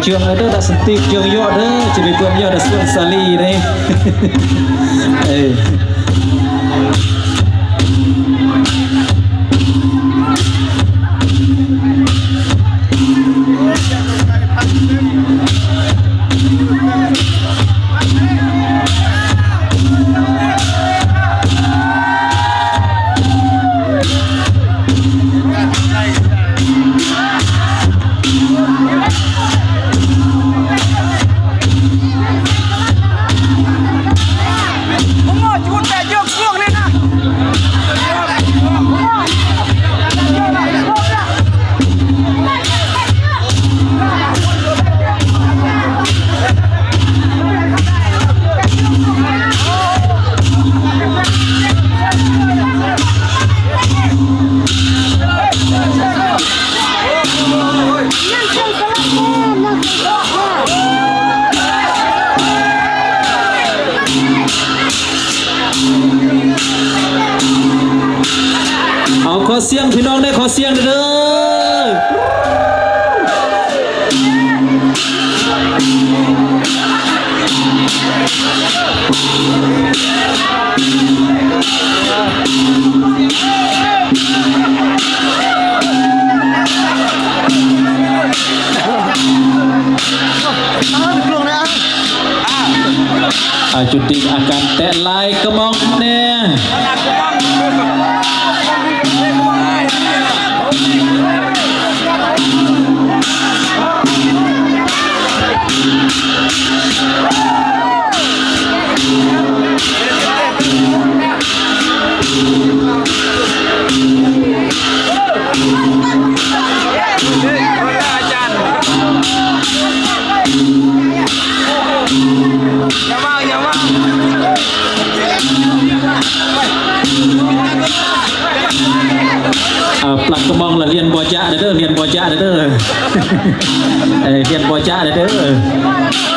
trường ở đó đã sân tiệc trường yo đó chỉ bị quên yo đã xuân sali đâyเอาขอเสียงพี่น้องได้ขอเสียงเด้อจุดติอาการแตะลายกระมองเนี่ยปลักกระมองละเรียนบัวจ้าเด้อเรียนบัวจ้าเด้อเรียนบัวจ้าเด้อ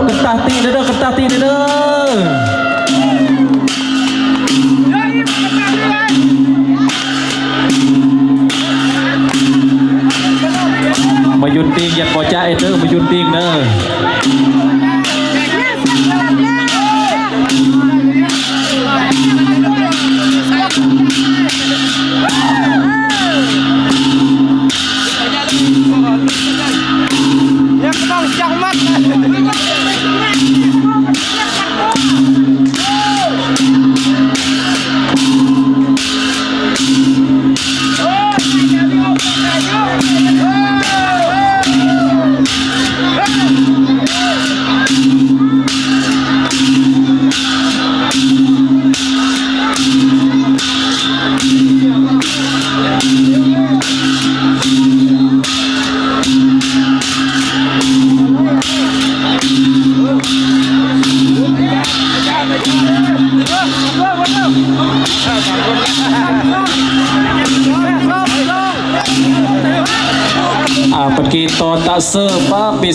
กระตาตีเด้อกระตาตีเด้อมายุนติงยันบ่จ่ายเด้อมายุนติงเด้อยังต้องจังมัดปกีตอนตาเซอร์ป้าปี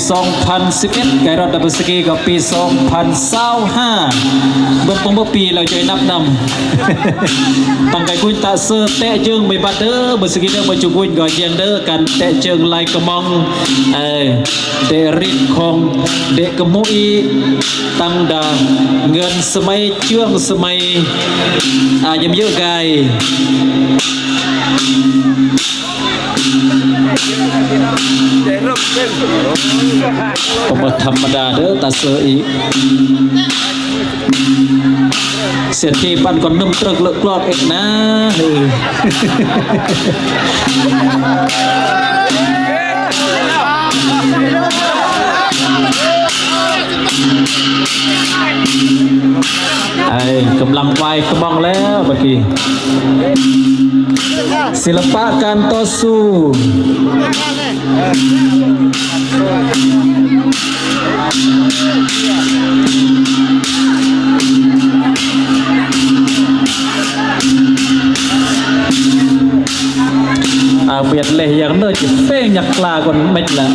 2011ไกรอดดับเบิลสกีกับปี2025เมื่อปีเราจะนับนำตั้งไก่กุญตาเซอร์เตะเจิงไม่บัดเด้อเบิลสกีเด้อมาจุกุญก่อนเยียงเด้อกันเตะเจิงลายกระมองเดริดของเด็กกมุยตั้งดาเงินสมัยเชื่องสมัยยังเยอะไกลผมธรรมดาเด้อตาเสืออีเสียทีปันก่อนนุ่มตรึกเลิกกลอดเอ็ดนะกำลังไปกระบองแล้วเมื่อกี้ศิลปะการต่อสู้ เบียดเลยอย่างเนื้อจะเฟ้งอยากกลาคนไม่ละ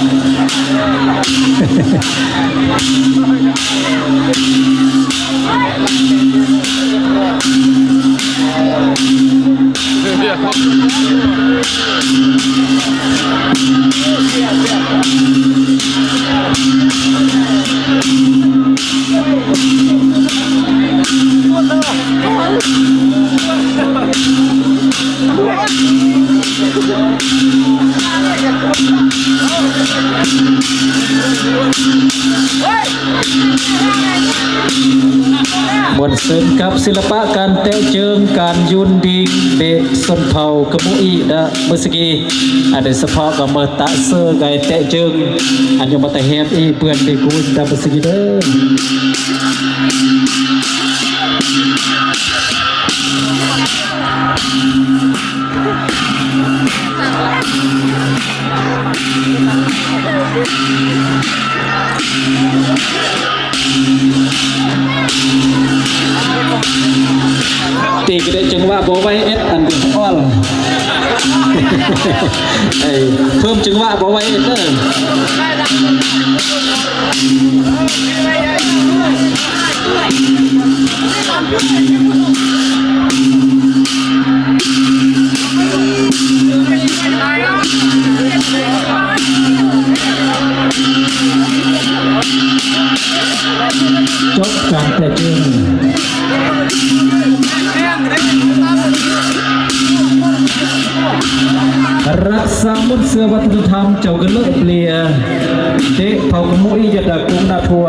มวลเสริมกับศิลปะการเตะเจิงการยุนดิงเบะสนเผากระมุอีนะเมื่อกี้อันเดสพอกับเมื่อตะเซอร์ไกเตะเจิงอันยังมาแต่เฮฟอีเพื่อนดีกูแต่เมื่อกี้เด้อตีก็ได้จังว่าบอไว้เอสอันเป็นอ้อลเพิ่มจังว่าบอไว้เอสเด้จบการแต่เจิงรักษามุนเสือวัฒนธรรมเจ้ากันเลิศเปลี่ยเด็กเผากมุยยดากุงนาทัว